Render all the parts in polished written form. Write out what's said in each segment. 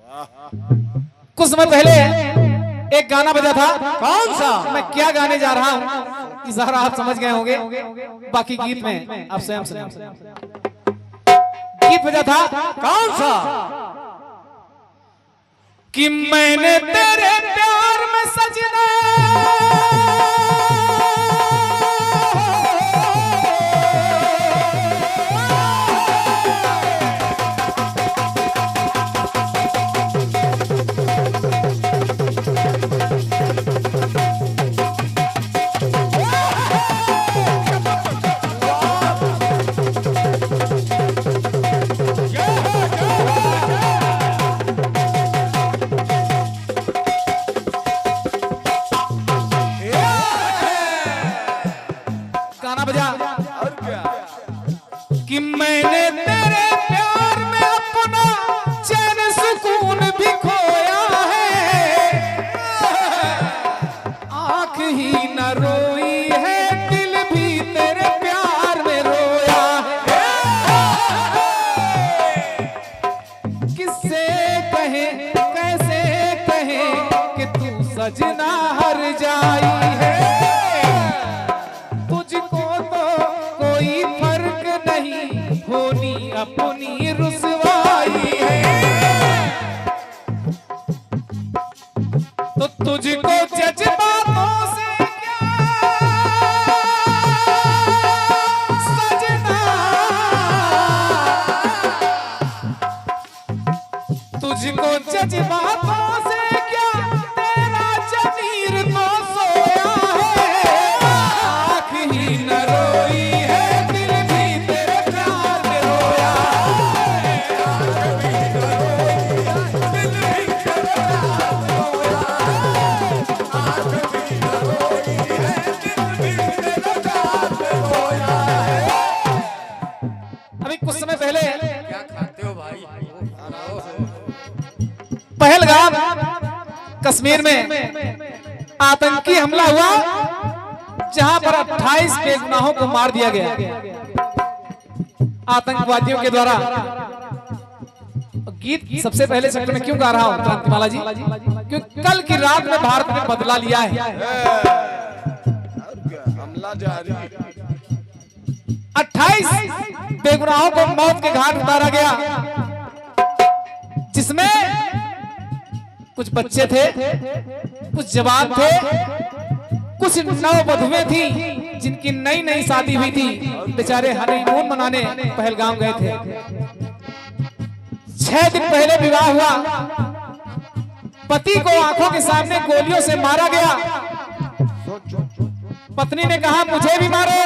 कुछ समय पहले एक गाना बजा था। कौन सा? मैं क्या गाने जा रहा हूँ इस बार आप समझ गए होंगे, बाकी गीत में आप स्वयं सुने। गीत बजा था। कौन सा? कि मैंने तेरे प्यार में सजना कि मैंने तेरे प्यार में अपना चैन सुकून भी खोया है, आंख ही न रोई है दिल भी तेरे प्यार में रोया है। किससे कहे कैसे कहे कि तू सजना हर जाई है, तुझको तो कोई फर्क नहीं होनी अपनी रुसवाई है। तो तुझको जज्बातों से क्या सजना, तुझको जज्बातों से क्या तेरा जमीर तो सोया है, आँख ही न रोई है दिल भी तेरे प्यार में रोया है, आँख ही न रोई है दिल भी तेरे प्यार में रोया है, आँख ही न रोई है दिल भी तेरे प्यार में रोया है। अभी कुछ समय पहले क्या खाते हो भाई? पहलगाम कश्मीर में आतंकी हमला हुआ, जहां पर 28 बेगुनाहों को मार दिया गया आतंकवादियों के द्वारा। गीत सबसे पहले सेक्टर में क्यों गा रहा हूं क्रांतिमाला जी? क्योंकि कल की रात में भारत ने बदला लिया है। हमला जारी। 28 बेगुनाहों को मौत के घाट उतारा गया, जिसमें कुछ बच्चे थे, कुछ जवान थे, कुछ नववधुएं थी जिनकी नई नई शादी हुई थी, बेचारे हनीमून मनाने पहलगाम गए थे। 6 दिन पहले विवाह हुआ, पति को आंखों के सामने गोलियों से मारा गया। पत्नी ने कहा मुझे भी मारो।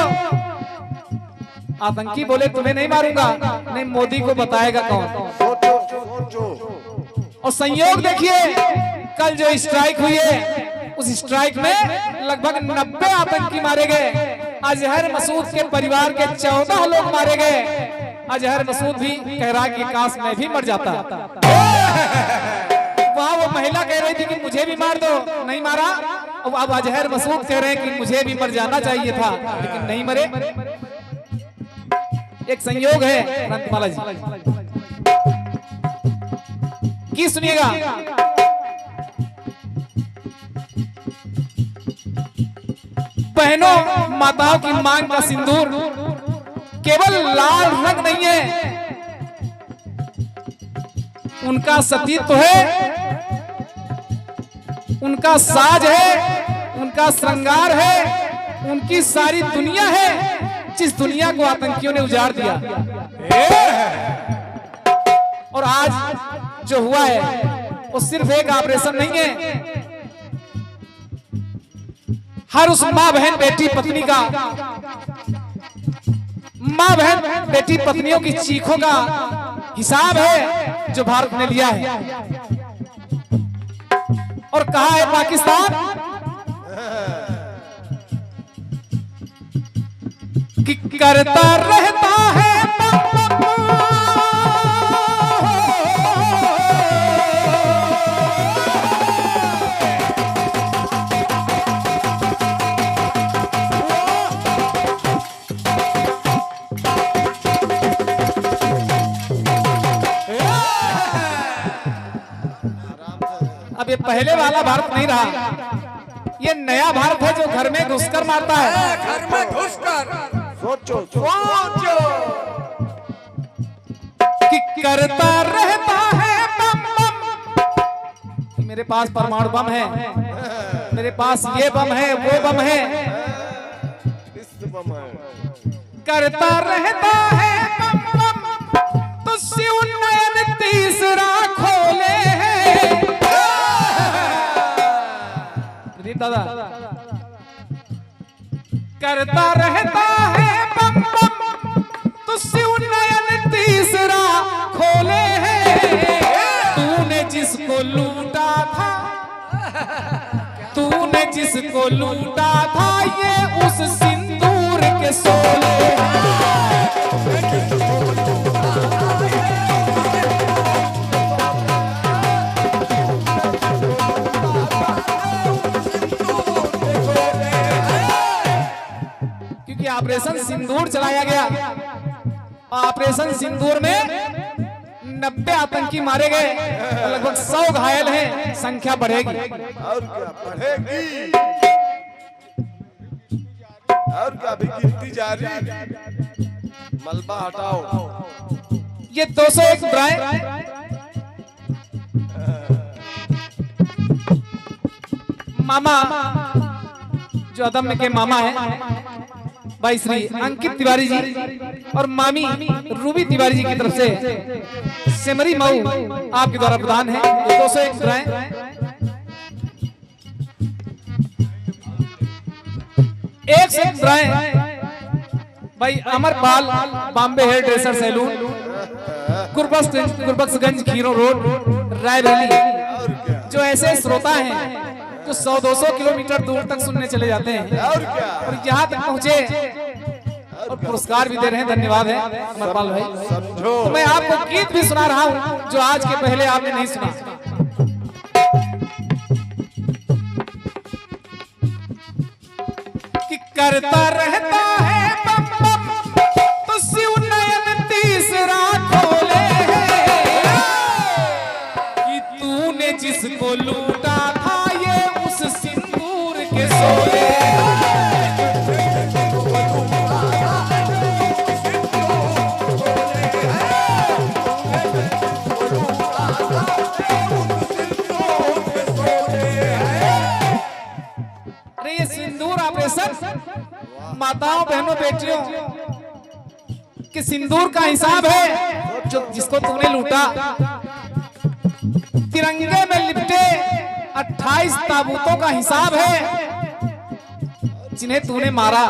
आतंकी बोले तुम्हें नहीं मारूंगा। नहीं, मोदी को बताएगा कौन। और संयोग देखिए, कल जो स्ट्राइक हुई है उस स्ट्राइक में लगभग 90 आतंकी मारे गए। अजहर मसूद के परिवार के 14 लोग मारे गए। अजहर मसूद भी कह रहा कि काश मैं भी मर जाता। वहां वो महिला कह रही थी कि मुझे भी मार दो, नहीं मारा। अब अजहर मसूद कह रहे हैं कि मुझे भी मर जाना चाहिए था, लेकिन नहीं मरे। एक संयोग है क्रांतिमाला जी की, सुनिएगा। बहनों माताओं की मांग का सिंदूर केवल लाल रंग नहीं है, उनका सतीत्व है, उनका साज है, उनका श्रृंगार है, उनकी सारी दुनिया है, जिस दुनिया को आतंकियों ने उजाड़ दिया। और आज जो हुआ है वो सिर्फ एक ऑपरेशन नहीं है, हर उस माँ बहन बेटी पत्नी का, माँ बहन बेटी पत्नियों की चीखों का हिसाब है जो भारत ने लिया है। और कहा है पाकिस्तान कि करता रहता है ये पहले वाला भारत नहीं रहा, ये नया भारत है जो घर में घुसकर मारता है। घर में घुसकर सोचो सोचो कि करता रहता है बम बम, मेरे पास परमाणु बम है, मेरे पास ये बम है, वो बम है, बम है। करता रहता है बम बम, तो शिव नयन तीसरा खोले हैं। प्रदीप दादा, करता रहता है बम बम, तो शिव नयन तीसरा खोले हैं। तूने जिसको लूटा था, तूने जिसको लूटा था, ये उस सिंदूर के सोले। क्योंकि ऑपरेशन सिंदूर चलाया गया, ऑपरेशन सिंदूर में 90 आतंकी मारे गए, लगभग 100 घायल हैं, संख्या बढ़ेगी। और क्या बढ़ेगी, और क्या भी गिनती जारी। मलबा हटाओ। ये 201 बुराएं मामा जो अदम्य के मामा है भाई श्री अंकित तिवारी जी और मामी रूबी तिवारी जी की तरफ से सिमरी मऊ आपके द्वारा प्रदान है। ये 201 बुराएं एक से बुराएं भाई Amarpal Bombay hair dresser salon, Gurbakhshganj Khiro road, Raebareli. जो ऐसे श्रोता हैं जो 100-200 किलोमीटर दूर तक सुनने चले जाते हैं और यहाँ तक पहुँचे और पुरस्कार भी दे रहे हैं, धन्यवाद है अमरपाल भाई। तो मैं आपको गीत भी सुना रहा हूँ जो आज के पहले आपने नहीं सुना। कि करता रहता है बम बम, तो शिव नयन तीसरा खोले हैं। कि तूने जिसको लूटा था, ये उस सिंदूर के सोले। अरे ये सिंदूर ऑपरेशन माताओं बहनों बेटियों कि सिंदूर का हिसाब है जो जिसको तूने लूटा। तिरंगे में लिपटे 28 ताबूतों का हिसाब है जिन्हें तूने मारा।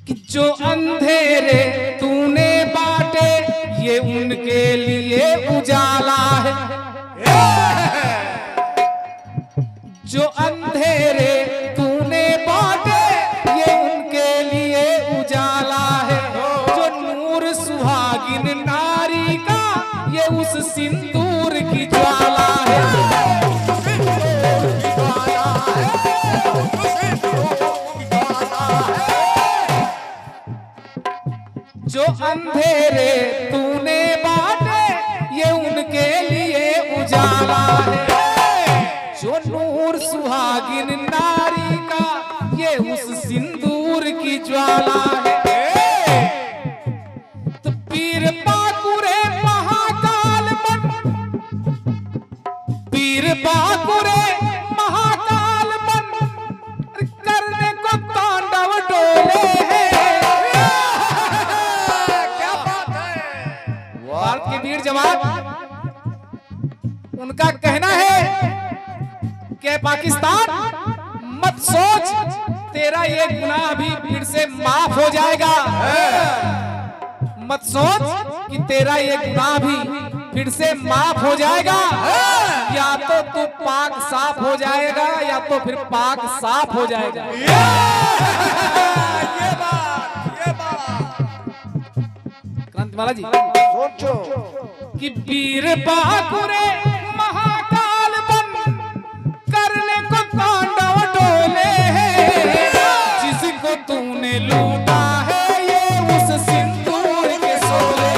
कि जो अंधेरे तूने बांटे, ये उनके लिए उजाला है। जो अंधेरे तूने बांटे, ये उनके लिए उजाला है। जो नूर सुहागिन नारी का, ये उस सिंदूर की ज्वाला है। जो अंधेरे तूने बांटे, ये उनके लिए उजाला है। जो नूर सुहागिन नारी का, ये उस सिंदूर की ज्वाला है। तो पीर बाकुरे महाकाल बन, पीर बाकुरे महाकाल बन, करने को तांडव डोले हैं। क्या बात है। भारत के वीर जवान, उनका कहना है कि पाकिस्तान मत सोच तेरा ये गुनाह भी फिर से माफ हो जाएगा। मत सोच कि तेरा ये गुनाह भी फिर से माफ हो जाएगा। या तो तू पाक साफ हो जाएगा या तो फिर पाक साफ हो जाएगा। ये बात क्रांतिमाला जी सोचो कि वीर बाकुरे महाकाल बन, करने को तांडव डोले हैं। जिसको तूने लूटा है, ये उस सिंदूर के सोले।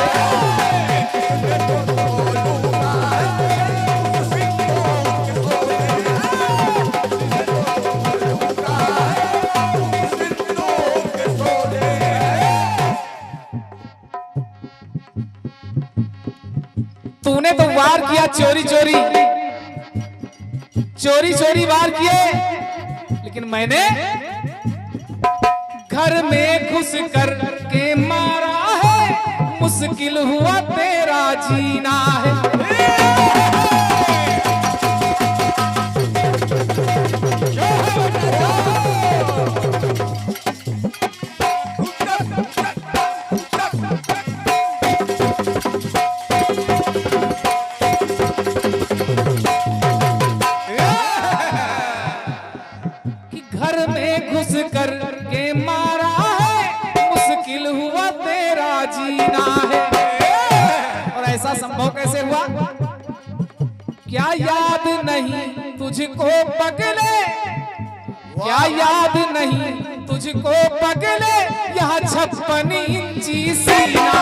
तूने तो वार किया चोरी चोरी, चोरी चोरी वार किए, लेकिन मैंने घर में घुस कर के मारा है, मुश्किल हुआ तेरा जीना है। कि घर में घुस कर के मारा है, मुश्किल हुआ तेरा जीना है। और ऐसा संभव कैसे हुआ? क्या याद नहीं तुझको पगले, क्या याद नहीं तुझको पगले, यह 56 इंची सीना।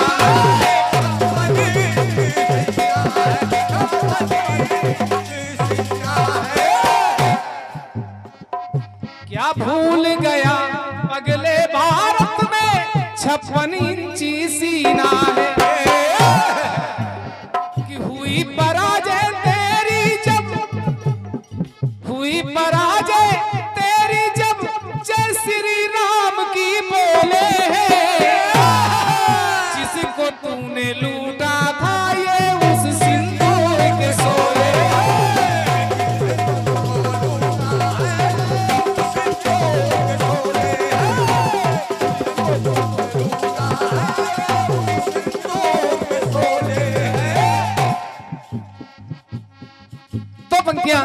क्या भूल गया पगले भारत में 56 इंची सीना है। कि हुई पराजय तेरी जब, हुई पराजय तेरी जब, जय श्री राम की बोले हैं। जिसको तूने लूटा था ये उस सिंदूर के सोले। दो पंक्तियां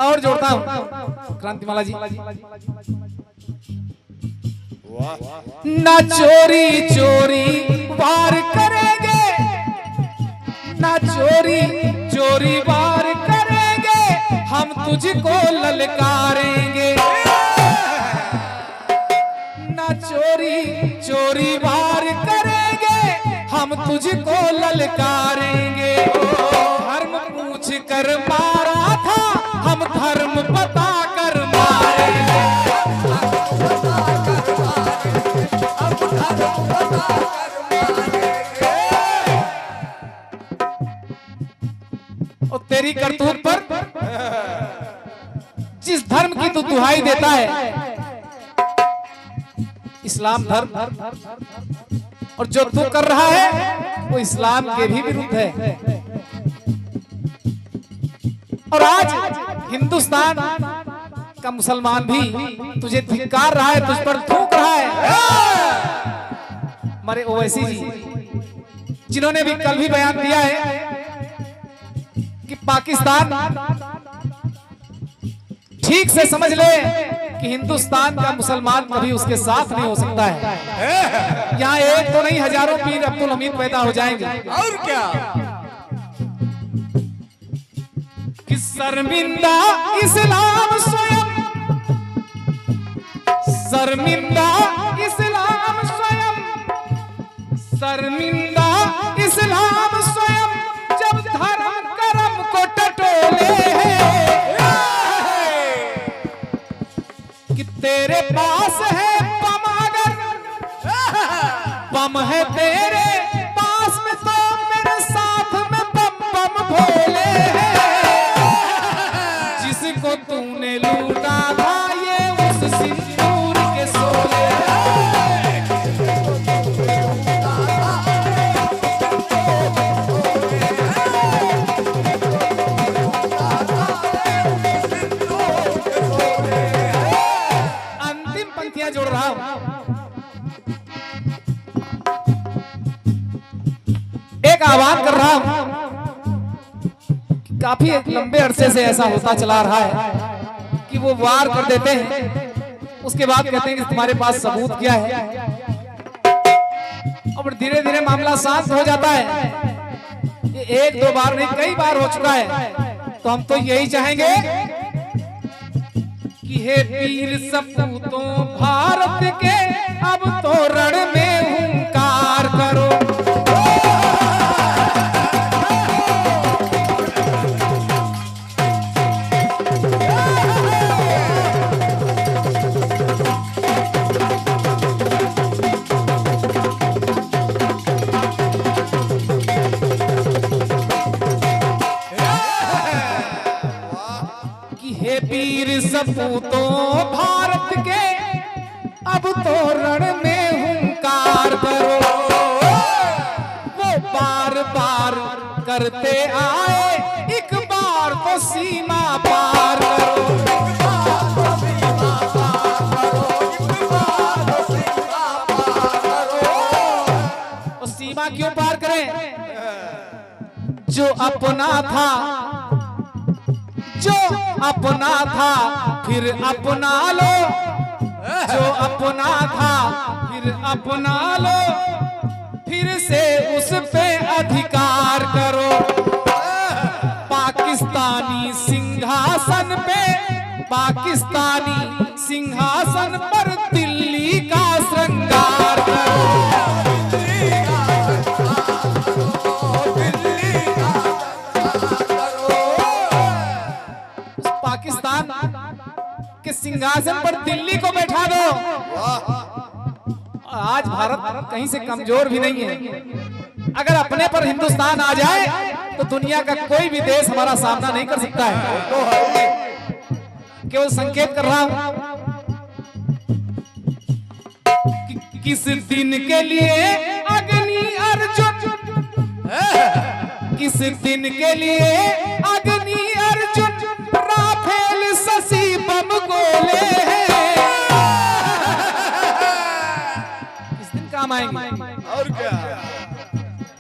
और जोड़ता हूं क्रांतिमाला जी। ना चोरी चोरी वार करेंगे, ना चोरी चोरी वार करेंगे, हम तुझको ललकारेंगे। ना चोरी चोरी वार करेंगे, हम तुझको ललकारेंगे। धर्म पूछ कर मारा था, हम धर्म बता कर मारेंगे। और तेरी करतूत पर जिस धर्म की तू दुहाई देता है, इस्लाम धर्म, और जो तू कर रहा है वो इस्लाम के भी विरुद्ध है। और आज हिंदुस्तान का मुसलमान भी तुझे धिक्कार रहा है, तुझ पर थूक रहा है। हमारे ओवैसी जी जिन्होंने भी कल भी बयान दिया है कि पाकिस्तान ठीक से समझ ले कि हिंदुस्तान का मुसलमान कभी उसके साथ नहीं हो सकता है। यहाँ एक तो नहीं हजारों पीर अब्दुल हमीद पैदा हो जाएंगे। और क्या? कि शर्मिंदा इस्लाम स्वयं, शर्मिंदा इस्लाम स्वयं, शर्मिंदा इस्लाम स्वयं, जब धर्म कर्म को टटोले हैं। कि तेरे पास है बम, अगर बम है तेरे पास में, तो मेरे साथ में बम बम भोले हैं। जिसको तूने लूटा था ये उस सिंदूर के सोले। अंतिम पंक्तियां जोड़ रहा हूं। एक आह्वान कर रहा हूं। काफी लंबे अरसे से ऐसा होता चला रहा है कि वो वार कर देते हैं, उसके बाद कहते हैं कि तुम्हारे पास सबूत क्या है, और धीरे धीरे मामला शांत हो जाता है। ये एक दो बार नहीं, कई बार हो चुका है। तो हम तो यही चाहेंगे कि हे वीर सपूतों भारत के, अब तो रण में हुंकार करो। वीर सपूतों भारत के अब तो रण में हुंकार करो। वो बार बार करते आए एक बार तो सीमा पार करो। वो सीमा क्यों पार करें? जो अपना था, जो अपना था फिर अपना लो, जो अपना था फिर अपना लो, फिर से उस पे अधिकार करो। पाकिस्तानी सिंहासन पे, पाकिस्तानी सिंहासन पर दिल्ली का श्रृंगार करो। पाकिस्तान के सिंहासन पर दिल्ली को बैठा दो। आज भारत कहीं से कमजोर भी नहीं है। अगर अपने पर हिंदुस्तान आ जाए तो दुनिया का कोई भी देश हमारा सामना नहीं कर सकता है। केवल संकेत कर रहा हूं कि किस दिन के लिए अग्नि अर्जुन, किस दिन के लिए अग्नि अर्जुन राफेल शशि बम गोले हैं। किस दिन काम आएंगे? और क्या?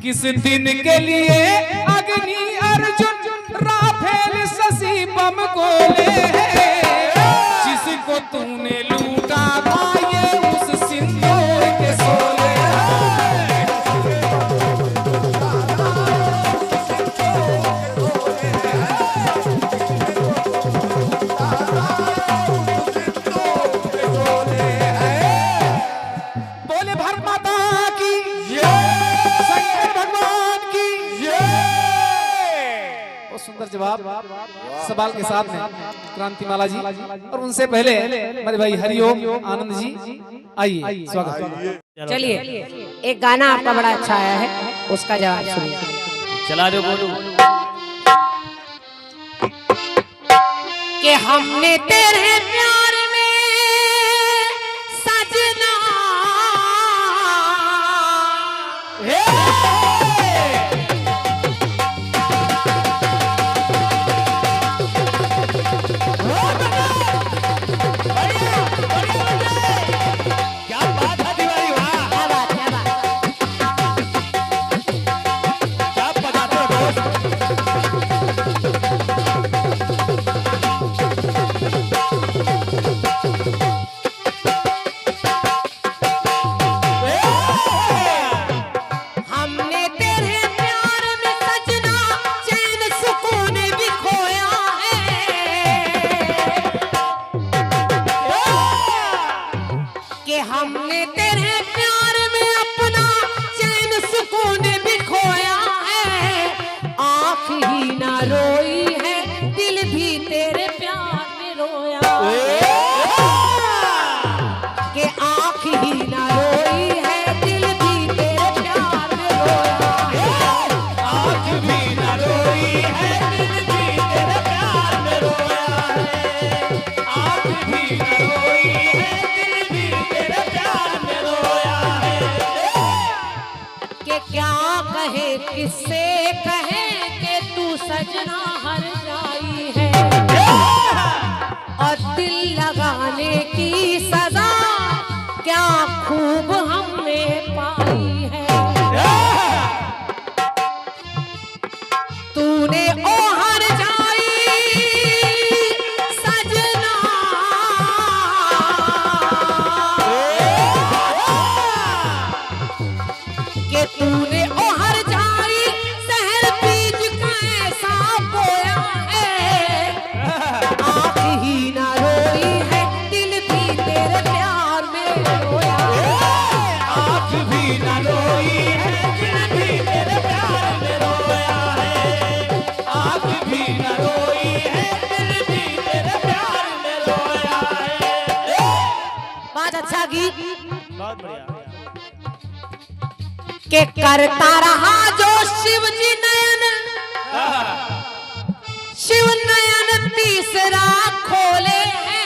किस दिन के लिए अग्नि अर्जुन राफेल शशि बम गोले हैं। जिसको तूने लूटा था ये उस सिंदूर के सोले। बोले भारत माता की, शंकर भगवान की। बहुत सुंदर जवाब सवाल के साथ में क्रांतिमाला जी, और उनसे पहले हमारे भाई हरिओम आनंद जी, आइए स्वागत। चलिए एक गाना आपका बड़ा अच्छा आया है, उसका जवाब सुनिए। चला दो बोलू। कि हमने तेरे प्यार में सजना, क्या बात है तिवारी, वाह क्या बात क्या बात। क्या बजाते हो दोस्त। हमने तेरे प्यार में सजना चैन सुकून भी खोया है। कि हमने तेरे प्यार में अपना चैन सुकून भी खोया है। आँख ही ना रोई है दिल भी तेरे प्यार में रोया है। कि आँख ही ना रोई है दिल भी तेरे प्यार में रोया है। आँख भी न रोई है दिल भी तेरे प्यार में रोया है। आँख भी न रोई है दिल भी तेरे प्यार में रोया है। कि क्या कहे किससे कहे कि तू सजना हर जाई है। और दिल लगाने की सजा क्या खूब हमने पाई है। तूने ओ हर जाई सजना, कि तूने ओ हर जाई शहर बीज का ऐसा बोया है। आँख ही ना रोई है दिल भी तेरे प्यार में रोया है। आँख भी न रोई है दिल भी तेरे प्यार में रोया है। आँख भी न रोई है दिल भी तेरे प्यार में रोया है। बहुत अच्छा गीत बहुत बढ़िया। के करता रहा जो शिव जी नयन, शिव नयन तीस पिंजरा खोले हैं।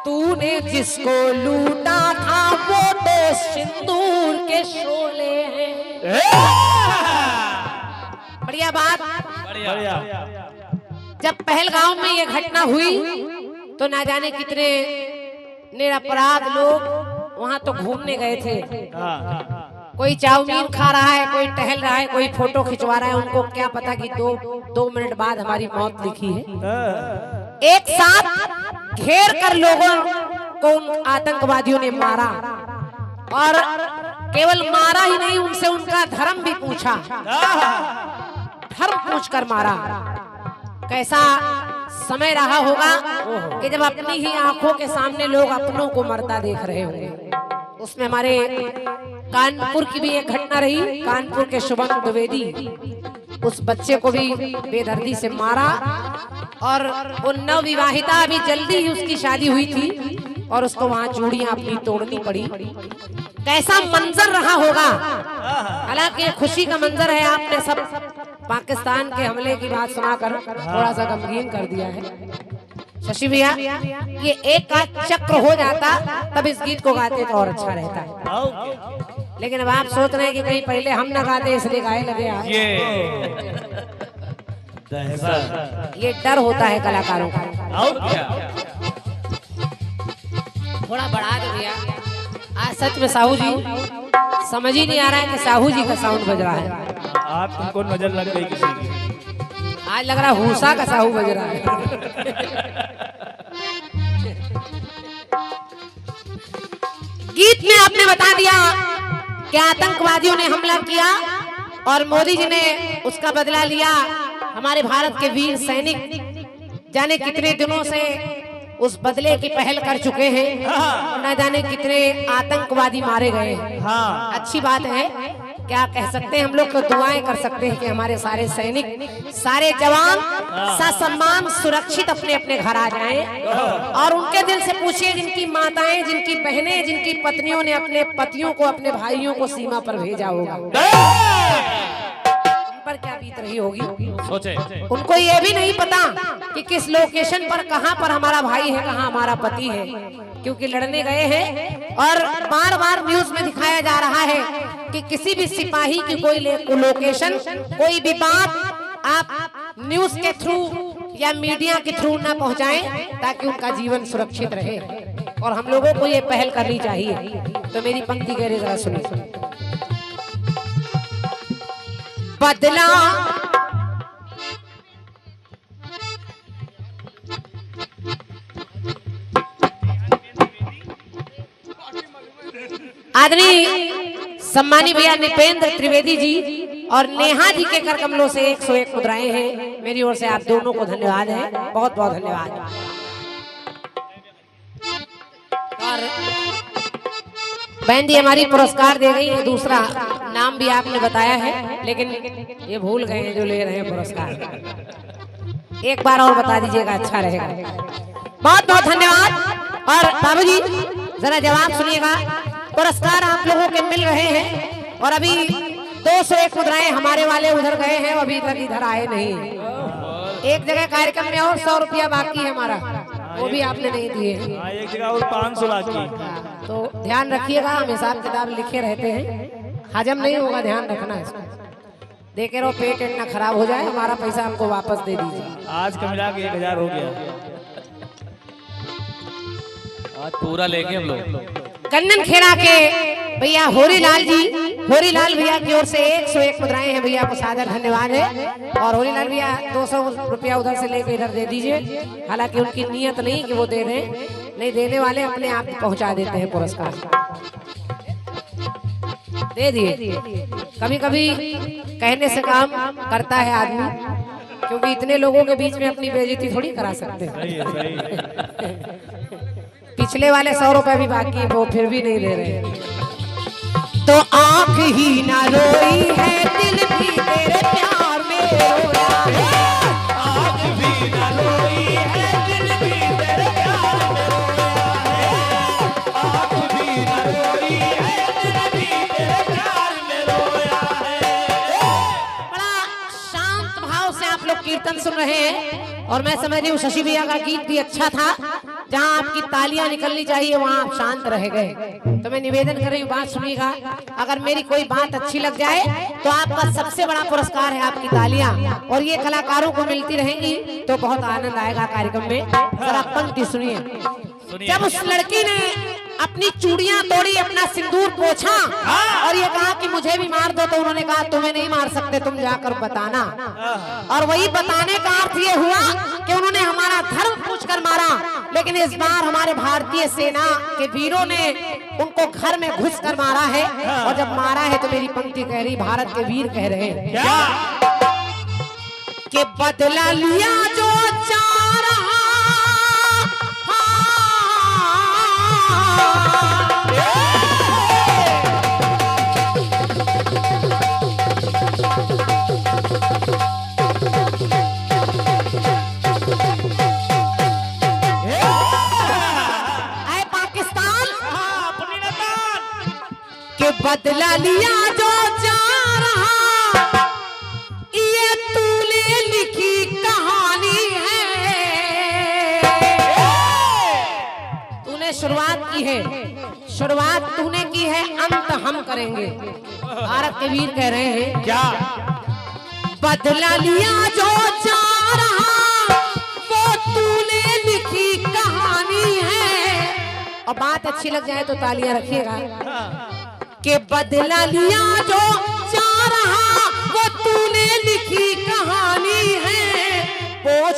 तूने जिसको लूटा था वो तो सिंदूर के शोले हैं। बढ़िया बात। बढ़िया। जब पहलगांव में ये घटना हुई तो ना जाने कितने निरपराध लोग वहां तो घूमने गए थे। कोई चाउमीन खा रहा है, कोई टहल रहा है, कोई फोटो खिंचवा रहा है। उनको क्या पता कि दो मिनट बाद हमारी मौत लिखी है। एक साथ घेर कर लोगों को उन आतंकवादियों ने मारा और केवल मारा ही नहीं, उनसे उनका धर्म भी पूछा। धर्म पूछकर मारा। कैसा समय रहा होगा कि जब अपनी ही आंखों के सामने लोग अपनों को मरता देख रहे होंगे। उसमें हमारे कानपुर की भी एक घटना रही। कानपुर के शुभम द्विवेदी, उस बच्चे को भी बेदर्दी से मारा और वो नवविवाहिता, अभी जल्दी ही उसकी शादी हुई थी और उसको वहां चूड़ियां अपनी तोड़नी पड़ी। कैसा मंजर रहा होगा। हालांकि खुशी का मंजर है। आपने सब पाकिस्तान के हमले की बात सुनाकर थोड़ा सा गमगीन कर दिया है। शशि भैया, ये एक का चक्र हो जाता तब इस गीत को गाते तो और अच्छा रहता है। लेकिन अब आप सोच रहे हैं कि कहीं पहले हम न गाते इसलिए गाए लगे आप। ये डर होता है कलाकारों का। थोड़ा बढ़ा दो भैया। आज सच में साहू जी समझ ही नहीं आ रहा है कि साहू जी का साउंड बज रहा है। आप तुमको नजर लग गई किसी की। आज लग रहा हूसा का साहू बज रहा है। गीत में आपने बता दिया कि आतंकवादियों ने हमला किया और मोदी जी ने उसका बदला लिया। हमारे भारत के वीर सैनिक जाने कितने दिनों से उस बदले की पहल कर चुके हैं। न जाने कितने आतंकवादी मारे गए हैं। अच्छी बात है। क्या कह सकते हैं हम लोग तो दुआएं कर सकते हैं कि हमारे सारे सैनिक, सारे जवान ससम्मान सुरक्षित अपने अपने घर आ जाएं। और उनके दिल से पूछिए, जिनकी माताएं, जिनकी बहनें, जिनकी पत्नियों ने अपने पतियों को, अपने भाइयों को सीमा पर भेजा होगा, पर क्या बीत रही होगी। सोचे उनको ये भी नहीं पता कि किस लोकेशन पर, कहां पर हमारा भाई है, कहां हमारा पति है, क्योंकि लड़ने गए हैं। और बार बार न्यूज में दिखाया जा रहा है कि किसी भी सिपाही की कोई लोकेशन, कोई भी बात आप न्यूज के थ्रू या मीडिया के थ्रू ना पहुंचाएं ताकि उनका जीवन सुरक्षित रहे। और हम लोगों को ये पहल करनी चाहिए। तो मेरी पंक्ति कह रही, जरा सुनिए। बदला आदरणीय सम्मानी भैया निपेंद्र त्रिवेदी जी और नेहा जी के कर कमलों से 101 मुद्राएं हैं। मेरी ओर से आप दोनों को धन्यवाद है, बहुत बहुत धन्यवाद। और बहन जी हमारी पुरस्कार दे रही है। दूसरा नाम भी आपने बताया है, लेकिन ये भूल गए हैं जो ले रहे हैं पुरस्कार। एक बार और बता दीजिएगा, अच्छा रहेगा। बहुत बहुत धन्यवाद। और बाबूजी जरा जवाब सुनिएगा। पुरस्कार आप लोगों के मिल रहे हैं और अभी 201 मुद्राएं हमारे वाले उधर गए हैं, अभी तक इधर आए नहीं। एक जगह कार्यक्रम में और 100 रुपया बाकी है हमारा, वो भी आपने नहीं दिए। एक जगह और 500 बाकी। तो ध्यान रखिएगा, हम हिसाब किताब लिखे रहते हैं, हजम नहीं होगा, ध्यान रखना है इसमें। देखे रहो पेट ना खराब हो जाए, हमारा पैसा हमको वापस दे दीजिए। आज का मिला के 1000 हो गया। आज पूरा लेंगे हम लोग। कन्नन खेड़ा के भैया होरीलाल जी, होरीलाल भैया की ओर से 101 मुद्राएं हैं। भैया को सादर धन्यवाद है। और होरीलाल भैया 200 रुपया उधर से लेके इधर दे दीजिए। हालांकि उनकी नियत नहीं कि वो दे दें, नहीं, देने वाले अपने आप पहुंचा देते हैं पुरस्कार। दे दिए। कभी कभी कहने से काम करता है आदमी, क्योंकि इतने लोगों के बीच में अपनी बेइज्जती थोड़ी करा सकते हैं। सही है, सही है। पिछले वाले 100 रुपए भी बाकी है, वो फिर भी नहीं दे रहे। तो आंख ही ना रोई है, दिल भी तेरे प्यार में रोया है। आँख भी न रोई है, दिल भी तेरे प्यार में रोया है। आँख भी न रोई है, दिल भी तेरे प्यार में रोया है। बड़ा शांत भाव से आप लोग कीर्तन सुन रहे हैं और मैं समझ रही हूँ शशि भैया का गीत भी अच्छा था। जहाँ आपकी तालियां निकलनी चाहिए वहाँ आप शांत रह गए। तो मैं निवेदन कर रही हूँ, बात सुनिएगा। अगर मेरी कोई बात अच्छी लग जाए तो आपका सबसे बड़ा पुरस्कार है आपकी तालियां, और ये कलाकारों को मिलती रहेंगी तो बहुत आनंद आएगा कार्यक्रम में। जरा पंक्ति सुनिए। जब उस लड़की ने अपनी चूड़ियां तोड़ी, अपना सिंदूर पोछा और ये कहा कि मुझे भी मार दो, तो उन्होंने कहा तुम्हें नहीं मार सकते, तुम जाकर बताना। और वही बताने का अर्थ ये हुआ कि उन्होंने हमारा धर्म पूछकर मारा, लेकिन इस बार हमारे भारतीय सेना के वीरों ने उनको घर में घुस कर मारा है। और जब मारा है तो मेरी पंक्ति कह रही, भारत के वीर कह रहे हैं कि बदला लिया जो चाह रहा बदला लिया जो जा रहा, ये तूने लिखी कहानी है। तूने शुरुआत की है, शुरुआत तूने की है, अंत हम करेंगे। भारत के वीर कह रहे हैं क्या? बदला लिया जो जा रहा, वो तूने लिखी कहानी है। और बात अच्छी लग जाए तो तालियां रखिएगा। के बदला लिया जो जा रहा, वो तूने लिखी कहानी है। पोछ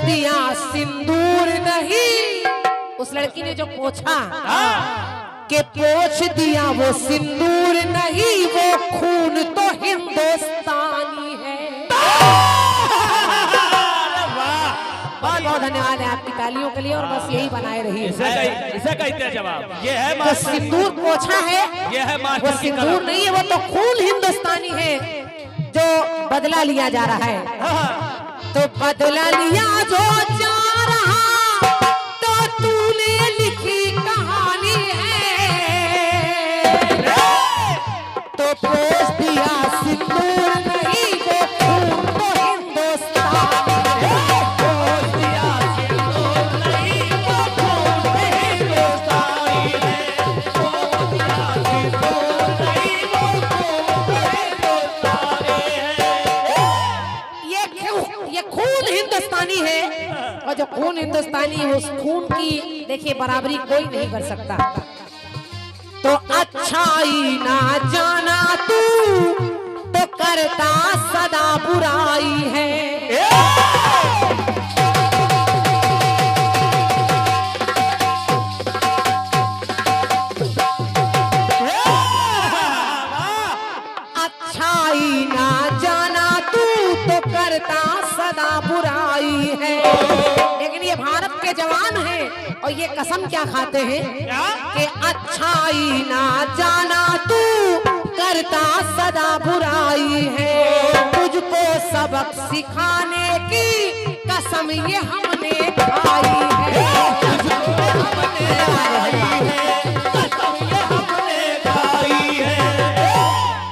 दिया सिंदूर नहीं। उस लड़की ने जो पोछा के पोछ दिया वो सिंदूर नहीं, वो खून तो हिंदुस्तानी है। बहुत बहुत धन्यवाद है आपकी तालियों के लिए, और बस यही बनाए रहिए। इसे कहते जवाब ये है। वो सिंदूर पोछा है, ये है वो सिंदूर नहीं है, वो तो खून हिंदुस्तानी है जो बदला लिया जा रहा है। तो बदला लिया जो जा रहा, तो तूने लिखी कहानी है। तो पोछ दिया सिंदूर नहीं, वो खून तो हिंदुस्तानी है। हिंदुस्तानी है, और जो खून हिंदुस्तानी है उस खून की देखिए बराबरी कोई नहीं कर सकता। तो अच्छाई ना जाना तू तो करता सदा बुराई है। अच्छाई ना जाना तू तो करता सदा बुराई है। लेकिन ये भारत के जवान हैं और ये कसम क्या खाते हैं कि अच्छाई ना जाना तू करता सदा बुराई है। तुझको सबक सिखाने की कसम ये हमने खाई है।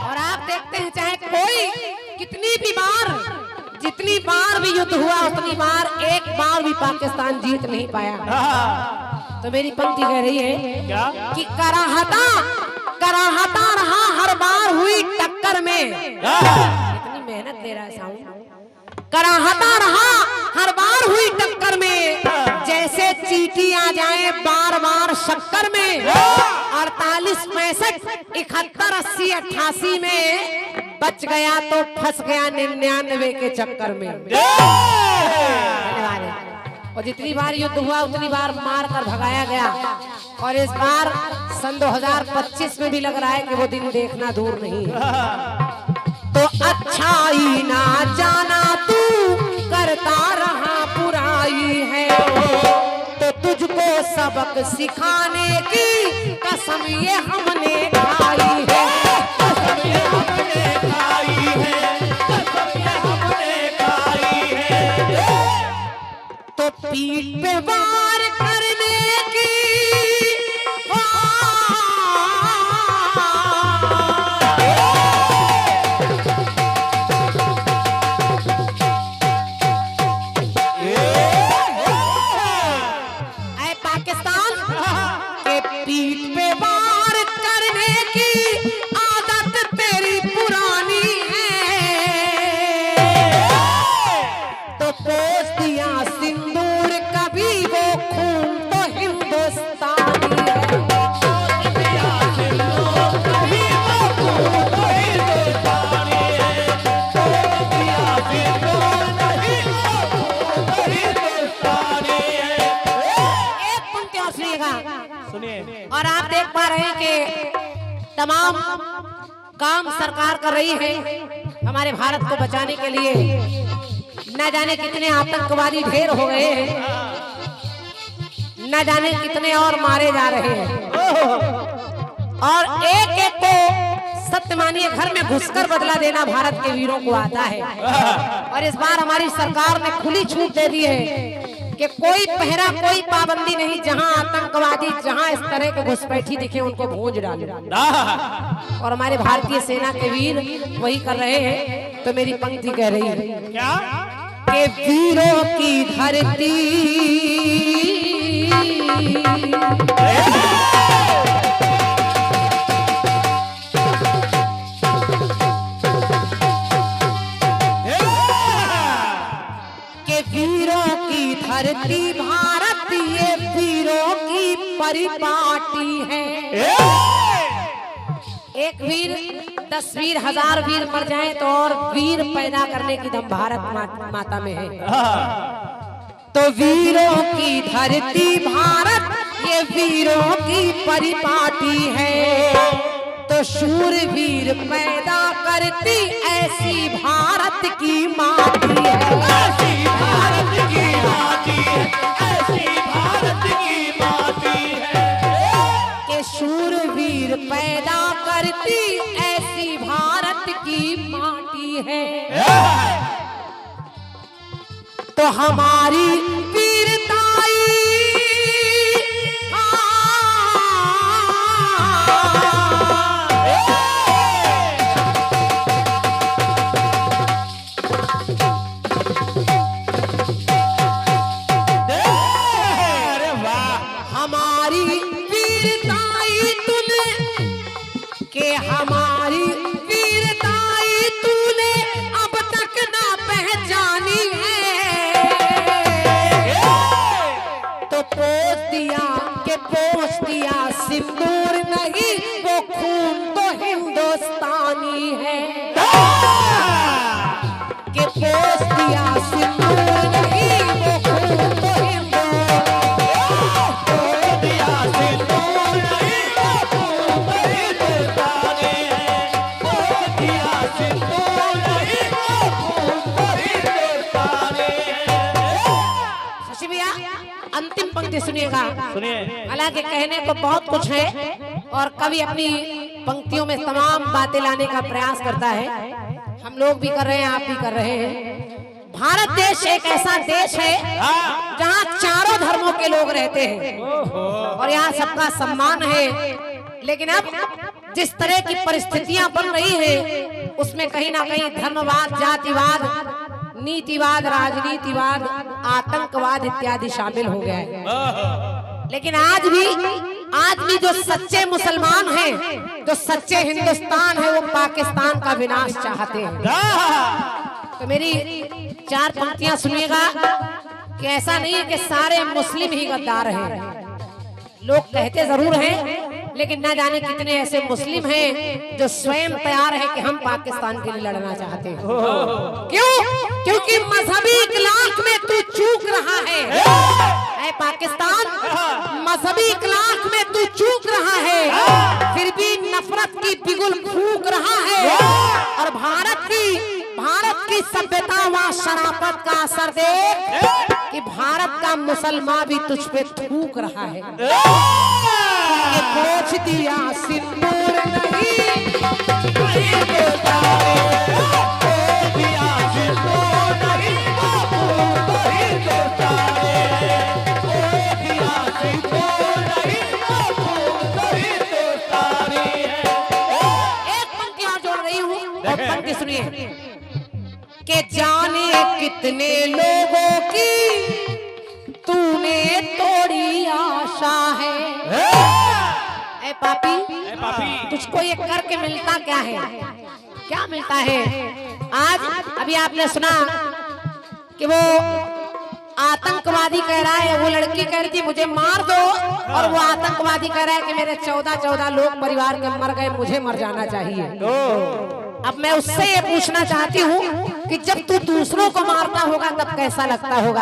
और आप देखते हैं चाहे कोई कितनी भी बार, जितनी बार भी युद्ध हुआ उतनी बार एक बार भी पाकिस्तान जीत नहीं पाया। तो मेरी पंक्ति कह रही है कि कराहता रहा हर बार हुई टक्कर में। इतनी मेहनत दे रहा है साउंड। कराहता रहा हर बार हुई टक्कर में, जैसे चींटी आ जाए बार बार शक्कर में। 48, 65, 71, 80, 88 में बच गया तो फंस गया 99 के चक्कर में। धन्यवाद। और जितनी बार युद्ध हुआ उतनी बार मार कर भगाया गया, और इस बार सन 2025 में भी लग रहा है कि वो दिन देखना दूर नहीं है। तो अच्छाई ना जाना तू करता रहा बुराई है। तो तुझको सबक सिखाने की कसम ये हमने खाई है। कसम ये हमने खाई है। कसम ये हमने खाई है। तो पीठ पे वार करने की तमाम काम सरकार कर रही है हमारे भारत को बचाने के लिए। न जाने कितने आतंकवादी ढेर हो गए हैं, न जाने कितने और मारे जा रहे हैं, और एक एक को सत्य मानिए घर में घुसकर बदला देना भारत के वीरों को आता है। और इस बार हमारी सरकार ने खुली छूट दे दी है कि कोई पहरा, कोई पाबंदी नहीं, जहां आतंकवादी, जहां इस तरह के घुसपैठी दिखे उनको भूंज डाले। और हमारे भारतीय सेना के वीर वही कर रहे हैं। तो मेरी पंक्ति कह रही है क्या कि वीरों की धरती धरती भारत ये वीरों की परिपाटी है। एक वीर 10 वीर 1000 वीर मर जाएं तो और वीर पैदा करने की दम भारत माता में है। तो वीरों की धरती भारत ये वीरों की परिपाटी है। तो शूरवीर पैदा करती ऐसी भारत की माटी है। ऐसी भारत की माटी है, ऐसी भारत की माटी है कि शूरवीर पैदा करती ऐसी भारत की माटी है। तो हमारी वीरताई हमारी वीरताई तूने अब तक ना पहचानी है। तो पोछ दिया सिंदूर नहीं, वो खून तो हिंदुस्तानी है। कि पोछ दिया सिंदूर नहीं, वो खून तो अंतिम पंक्ति सुनिएगा। हालांकि कहने को बहुत कुछ है और कवि अपनी पंक्तियों में तमाम बातें लाने का प्रयास करता है। हम लोग भी कर रहे हैं, आप भी कर रहे हैं। भारत देश एक ऐसा देश है जहां चारों धर्मों के लोग रहते हैं और यहाँ सबका सम्मान है। लेकिन अब जिस तरह की परिस्थितियां बन रही है उसमें कहीं ना कहीं धर्मवाद, जातिवाद, नीतिवाद, राजनीतिवाद, आतंकवाद इत्यादि शामिल हो गया है। लेकिन आज भी जो सच्चे मुसलमान हैं, जो सच्चे हिंदुस्तान है, वो पाकिस्तान का विनाश चाहते हैं। तो मेरी 4 पंक्तियां सुनिएगा कि ऐसा नहीं है कि सारे मुस्लिम ही गद्दार हैं। लोग कहते जरूर हैं लेकिन न जाने कितने ऐसे मुस्लिम हैं जो स्वयं तैयार है कि हम पाकिस्तान के लिए लड़ना चाहते हैं। क्यों? क्योंकि मजहबी इखलाक में तू चूक रहा है। ऐ पाकिस्तान, मजहबी इखलाक में तू चूक रहा है, फिर भी नफरत की बिगुल फूंक रहा है। और भारत की सभ्यता व शराफत का असर देख कि भारत का मुसलमान भी तुझ पे थूक रहा है। कि पोछ दिया सिंदूर नहीं, एक पंक्ति और जोड़ रही हूँ और पंक्ति सुनिए कि जाने कितने लोगों की तूने तोड़ी आशा है। ऐ पापी, तुझको ये करके मिलता क्या है? क्या मिलता है? आज अभी आपने सुना कि वो आतंकवादी कह रहा है, वो लड़की कह रही थी मुझे मार दो, और वो आतंकवादी कह रहा है कि मेरे 14 लोग परिवार के मर गए, मुझे मर जाना चाहिए। अब मैं उससे ये पूछना चाहती हूँ कि जब तू दूसरों को मारता होगा तब कैसा लगता होगा?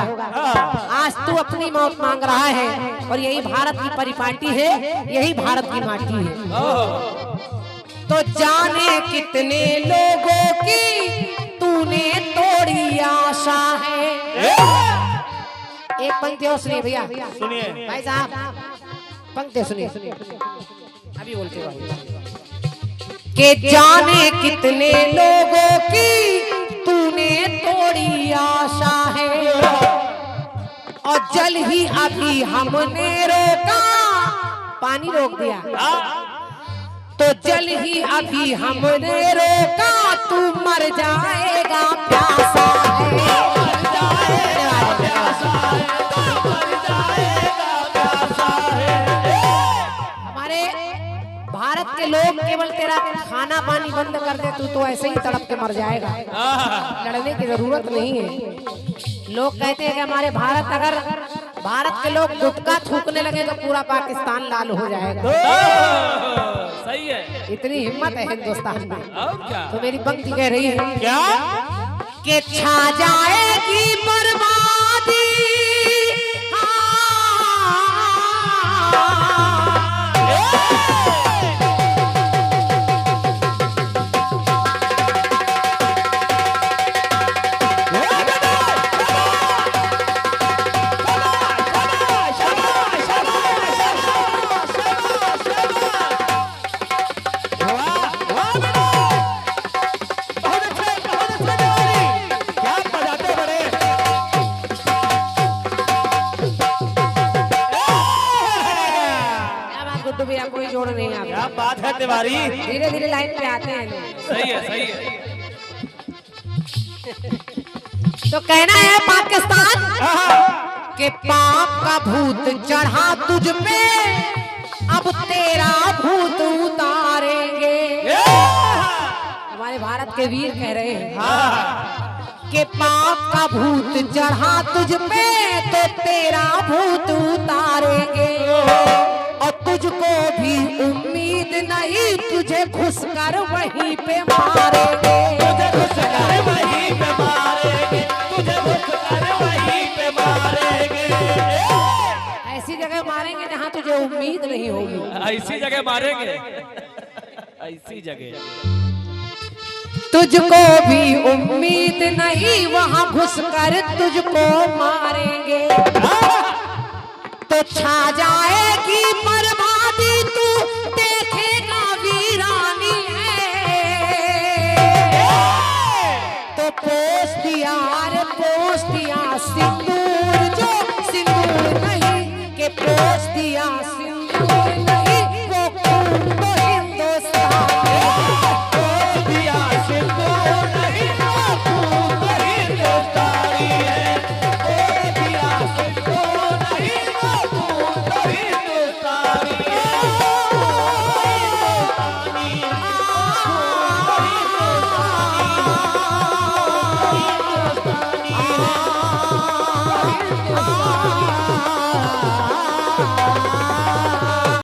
आज तू अपनी मौत मांग रहा है और यही भारत की परिपाटी है, यही भारत की माटी है। तो जाने कितने लोगों की तूने तोड़ी आशा है। एक पंक्ति और सुनिए भैया, सुनिए भाई साहब पंक्ति सुनिए, अभी बोलते हो कि जाने कितने लोगों की तूने तोड़ी आशा है, और जल ही अभी हमने रोका, पानी रोक दिया, तो जल ही अभी हमने रोका, तू मर जाएगा प्यासा है। हमारे भारत के लोग केवल तेरा खाना पानी बंद कर दे, तू तो ऐसे ही तड़प के मर जाएगा, लड़ने की जरूरत नहीं है। लोग कहते हैं कि हमारे भारत के लोग गुटखा थूकने लगे तो पूरा पाकिस्तान लाल हो जाएगा। सही है। इतनी हिम्मत है हिंदुस्तान में। और क्या? तो मेरी पंक्ति कह रही है क्या? कि छा जाएगी बर्बादी, कोई जोड़ नहीं आता। क्या बात है तिवारी। धीरे धीरे लाइन पे आते हैं लोग। सही है, सही है। तो कहना है पाकिस्तान के पाप का भूत चढ़ा तुझ पे, अब तेरा भूत उतारेंगे। हमारे भारत के वीर कह रहे हैं कि पाप का भूत चढ़ा तुझ पे, तो तेरा भूत उतारेंगे, और तुझको भी उम्मीद नहीं, तुझे घुसकर वहीं पे मारेंगे। तुझे घुसकर वहीं पे मारेंगे, तुझे घुसकर वहीं पे मारेंगे। ऐसी जगह मारेंगे जहाँ तुझे उम्मीद नहीं होगी। ऐसी जगह मारेंगे, ऐसी जगह। तुझको भी उम्मीद नहीं, वहाँ घुसकर तुझको मारेंगे, तो छा जाएगी बर्बादी, तू देखेगा वीरानी है। तो पोस्ट दिया रे पोस्ट दिया,